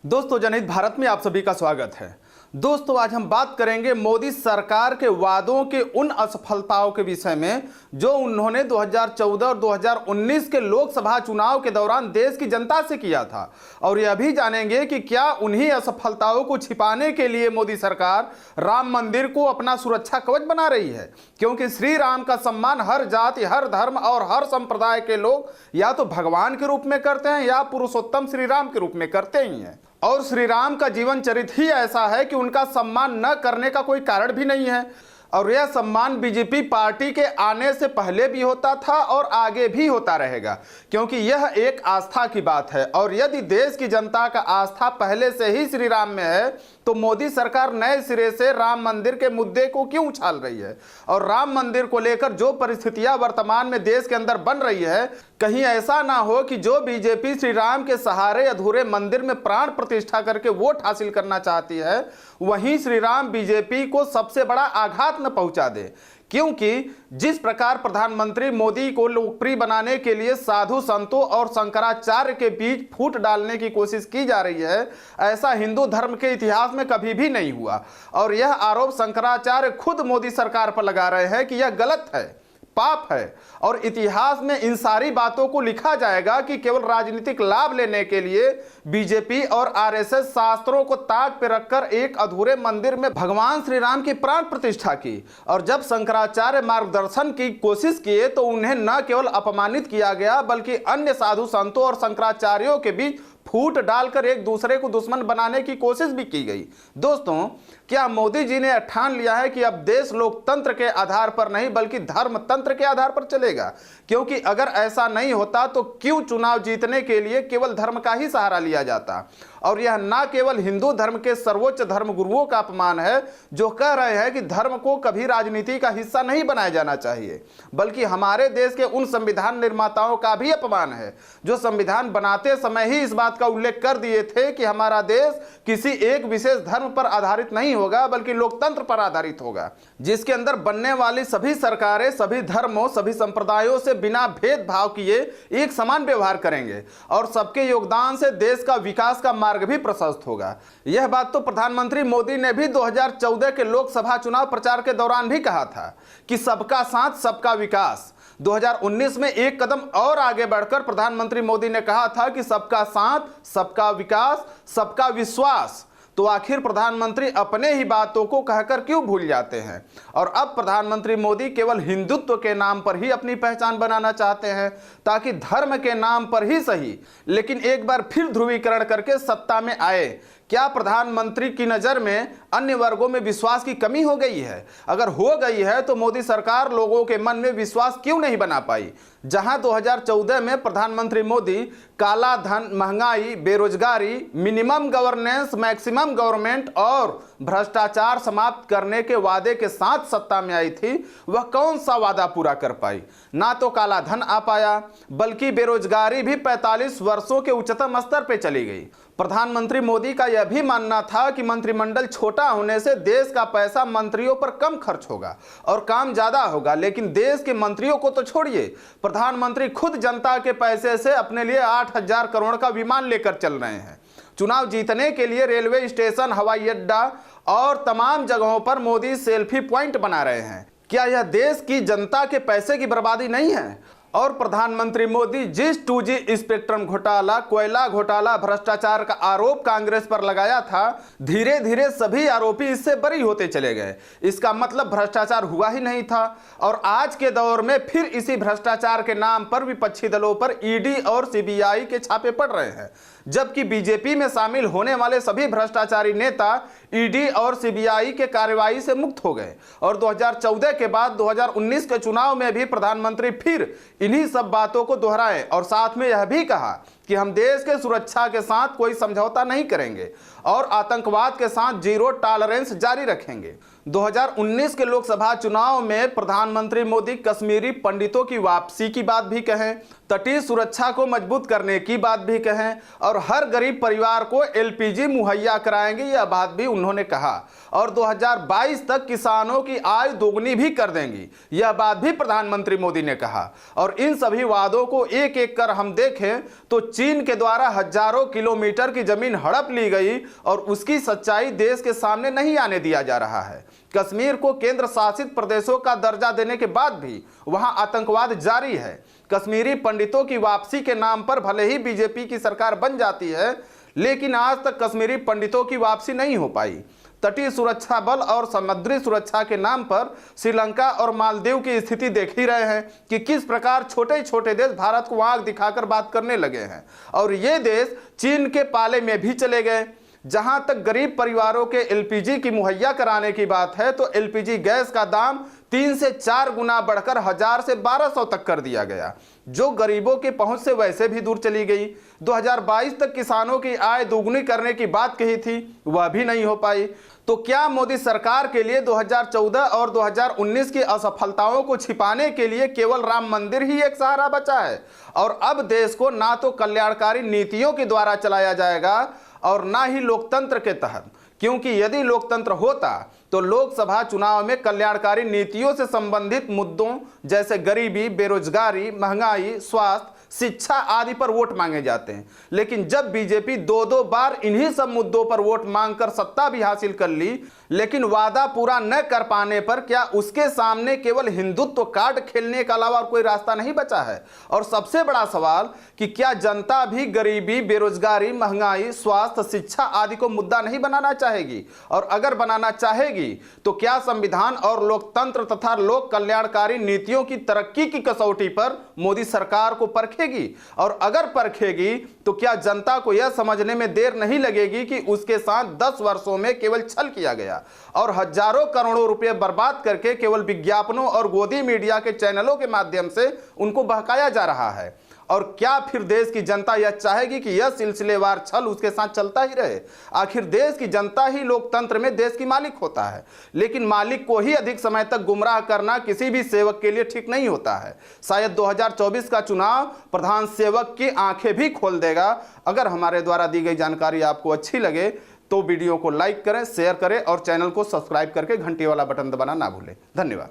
दोस्तों, जनहित भारत में आप सभी का स्वागत है। दोस्तों, आज हम बात करेंगे मोदी सरकार के वादों के उन असफलताओं के विषय में जो उन्होंने 2014 और 2019 के लोकसभा चुनाव के दौरान देश की जनता से किया था। और यह भी जानेंगे कि क्या उन्हीं असफलताओं को छिपाने के लिए मोदी सरकार राम मंदिर को अपना सुरक्षा कवच बना रही है, क्योंकि श्री राम का सम्मान हर जाति, हर धर्म और हर संप्रदाय के लोग या तो भगवान के रूप में करते हैं या पुरुषोत्तम श्री राम के रूप में करते ही हैं। और श्री राम का जीवन चरित्र ही ऐसा है कि उनका सम्मान न करने का कोई कारण भी नहीं है। और यह सम्मान बीजेपी पार्टी के आने से पहले भी होता था और आगे भी होता रहेगा, क्योंकि यह एक आस्था की बात है। और यदि देश की जनता का आस्था पहले से ही श्री राम में है तो मोदी सरकार नए सिरे से राम मंदिर के मुद्दे को क्यों उछाल रही है। और राम मंदिर को लेकर जो परिस्थितियां वर्तमान में देश के अंदर बन रही है, कहीं ऐसा ना हो कि जो बीजेपी श्री राम के सहारे अधूरे मंदिर में प्राण प्रतिष्ठा करके वोट हासिल करना चाहती है, वहीं श्री राम बीजेपी को सबसे बड़ा आघात न पहुंचा दे। क्योंकि जिस प्रकार प्रधानमंत्री मोदी को लोकप्रिय बनाने के लिए साधु संतों और शंकराचार्य के बीच फूट डालने की कोशिश की जा रही है, ऐसा हिंदू धर्म के इतिहास में कभी भी नहीं हुआ। और यह आरोप शंकराचार्य खुद मोदी सरकार पर लगा रहे हैं कि यह गलत है, पाप है। और इतिहास में इन सारी बातों को लिखा जाएगा कि केवल राजनीतिक लाभ लेने के लिए बीजेपी और आरएसएस शास्त्रों को ताक पे रखकर एक अधूरे मंदिर में भगवान श्री राम की प्राण प्रतिष्ठा की। और जब शंकराचार्य मार्गदर्शन की कोशिश किए तो उन्हें न केवल अपमानित किया गया, बल्कि अन्य साधु संतों और शंकराचार्यों के बीच फूट डालकर एक दूसरे को दुश्मन बनाने की कोशिश भी की गई। दोस्तों, क्या मोदी जी ने ठान लिया है कि अब देश लोकतंत्र के आधार पर नहीं बल्कि धर्मतंत्र के आधार पर चलेगा? क्योंकि अगर ऐसा नहीं होता तो क्यों चुनाव जीतने के लिए केवल धर्म का ही सहारा लिया जाता? और यह ना केवल हिंदू धर्म के सर्वोच्च धर्म गुरुओं का अपमान है जो कह रहे हैं कि धर्म को कभी राजनीति का हिस्सा नहीं बनाया जाना चाहिए, बल्कि हमारे देश के उन संविधान निर्माताओं का भी अपमान है जो संविधान बनाते समय ही इस बात का उल्लेख कर दिए थे कि हमारा देश किसी एक विशेष धर्म पर आधारित नहीं होगा बल्कि लोकतंत्र पर आधारित होगा, जिसके अंदर बनने वाली सभी सरकारें सभी धर्मों, सभी संप्रदायों से बिना भेदभाव किए एक समान व्यवहार करेंगे और सबके योगदान से देश का विकास का मार्ग भी प्रशस्त होगा। यह बात तो प्रधानमंत्री मोदी ने भी 2014 के लोकसभा चुनाव प्रचार के दौरान भी कहा था कि सबका साथ सबका विकास। 2019 में एक कदम और आगे बढ़कर प्रधानमंत्री मोदी ने कहा था कि सबका साथ सबका विकास सबका विश्वास। तो आखिर प्रधानमंत्री अपने ही बातों को कहकर क्यों भूल जाते हैं? और अब प्रधानमंत्री मोदी केवल हिंदुत्व के नाम पर ही अपनी पहचान बनाना चाहते हैं, ताकि धर्म के नाम पर ही सही लेकिन एक बार फिर ध्रुवीकरण करके सत्ता में आए। क्या प्रधानमंत्री की नज़र में अन्य वर्गों में विश्वास की कमी हो गई है? अगर हो गई है तो मोदी सरकार लोगों के मन में विश्वास क्यों नहीं बना पाई? जहां 2014 में प्रधानमंत्री मोदी काला धन, महंगाई, बेरोजगारी, मिनिमम गवर्नेंस, मैक्सिमम गवर्नमेंट और भ्रष्टाचार समाप्त करने के वादे के साथ सत्ता में आई थी, वह कौन सा वादा पूरा कर पाई? ना तो काला धन आ पाया, बल्कि बेरोजगारी भी 45 वर्षों के उच्चतम स्तर पर चली गई। प्रधानमंत्री मोदी का यह भी मानना था कि मंत्रिमंडल छोटा होने से देश का पैसा मंत्रियों पर कम खर्च होगा और काम ज्यादा होगा, लेकिन देश के मंत्रियों को तो छोड़िए, प्रधानमंत्री खुद जनता के पैसे से अपने लिए 8,000 करोड़ का विमान लेकर चल रहे हैं। चुनाव जीतने के लिए रेलवे स्टेशन, हवाई अड्डा और तमाम जगहों पर मोदी सेल्फी पॉइंट बना रहे हैं। क्या यह देश की जनता के पैसे की बर्बादी नहीं है? और प्रधानमंत्री मोदी जिस 2G स्पेक्ट्रम घोटाला, कोयला घोटाला, भ्रष्टाचार का आरोप कांग्रेस पर लगाया था, धीरे धीरे सभी आरोपी इससे बरी होते चले गए। इसका मतलब भ्रष्टाचार हुआ ही नहीं था। और आज के दौर में फिर इसी भ्रष्टाचार के नाम पर विपक्षी दलों पर ईडी और सीबीआई के छापे पड़ रहे हैं, जबकि बीजेपी में शामिल होने वाले सभी भ्रष्टाचारी नेता ईडी और सीबीआई के कार्रवाई से मुक्त हो गए। और 2014 के बाद 2019 के चुनाव में भी प्रधानमंत्री फिर इन्हीं सब बातों को दोहराए और साथ में यह भी कहा कि हम देश के सुरक्षा के साथ कोई समझौता नहीं करेंगे और आतंकवाद के साथ जीरो टॉलरेंस जारी रखेंगे। 2019 के लोकसभा चुनाव में प्रधानमंत्री मोदी कश्मीरी पंडितों की वापसी की बात भी कहें, तटीय सुरक्षा को मजबूत करने की बात भी कहें और हर गरीब परिवार को एलपीजी मुहैया कराएंगे, यह बात भी उन्होंने कहा। और 2022 तक किसानों की आय दोगुनी भी कर देंगी, यह बात भी प्रधानमंत्री मोदी ने कहा। और इन सभी वादों को एक एक कर हम देखें तो चीन के द्वारा हजारों किलोमीटर की जमीन हड़प ली गई और उसकी सच्चाई देश के सामने नहीं आने दिया जा रहा है। कश्मीर को केंद्र शासित प्रदेशों का दर्जा देने के बाद भी वहां आतंकवाद जारी है। कश्मीरी पंडितों की वापसी के नाम पर भले ही बीजेपी की सरकार बन जाती है, लेकिन आज तक कश्मीरी पंडितों की वापसी नहीं हो पाई। तटीय सुरक्षा बल और समुद्री सुरक्षा के नाम पर श्रीलंका और मालदीव की स्थिति देख ही रहे हैं कि किस प्रकार छोटे छोटे देश भारत को आंख दिखाकर बात करने लगे हैं और ये देश चीन के पाले में भी चले गए। जहां तक गरीब परिवारों के एलपीजी की मुहैया कराने की बात है तो एलपीजी गैस का दाम 3 से 4 गुना बढ़कर 1000 से 1200 तक कर दिया गया, जो गरीबों के पहुंच से वैसे भी दूर चली गई। 2022 तक किसानों की आय दोगुनी करने की बात कही थी, वह भी नहीं हो पाई। तो क्या मोदी सरकार के लिए 2014 और 2019 की असफलताओं को छिपाने के लिए केवल राम मंदिर ही एक सहारा बचा है और अब देश को ना तो कल्याणकारी नीतियों के द्वारा चलाया जाएगा और ना ही लोकतंत्र के तहत? क्योंकि यदि लोकतंत्र होता तो लोकसभा चुनाव में कल्याणकारी नीतियों से संबंधित मुद्दों जैसे गरीबी, बेरोजगारी, महंगाई, स्वास्थ्य, शिक्षा आदि पर वोट मांगे जाते हैं। लेकिन जब बीजेपी दो बार इन्हीं सब मुद्दों पर वोट मांगकर सत्ता भी हासिल कर ली, लेकिन वादा पूरा न कर पाने पर क्या उसके सामने केवल हिंदुत्व कार्ड खेलने के अलावा और कोई रास्ता नहीं बचा है? और सबसे बड़ा सवाल कि क्या जनता भी गरीबी, बेरोजगारी, महंगाई, स्वास्थ्य, शिक्षा आदि को मुद्दा नहीं बनाना चाहेगी? और अगर बनाना चाहेगी तो क्या संविधान और लोकतंत्र तथा लोक कल्याणकारी नीतियों की तरक्की की कसौटी पर मोदी सरकार को परखेगी? और अगर परखेगी तो क्या जनता को यह समझने में देर नहीं लगेगी कि उसके साथ 10 वर्षों में केवल छल किया गया और हजारों करोड़ों रुपए बर्बाद करके केवल विज्ञापनों और गोदी मीडिया के चैनलों के माध्यम से उनको बहकाया जा रहा है? और क्या फिर देश की जनता यह चाहेगी कि यह सिलसिलेवार छल उसके साथ चलता ही रहे? आखिर देश की जनता ही लोकतंत्र में देश की मालिक होता है, लेकिन मालिक को ही अधिक समय तक गुमराह करना किसी भी सेवक के लिए ठीक नहीं होता है। शायद 2024 का चुनाव प्रधान सेवक की आंखें भी खोल देगा। अगर हमारे द्वारा दी गई जानकारी आपको अच्छी लगे तो वीडियो को लाइक करें, शेयर करें और चैनल को सब्सक्राइब करके घंटी वाला बटन दबाना ना भूलें। धन्यवाद।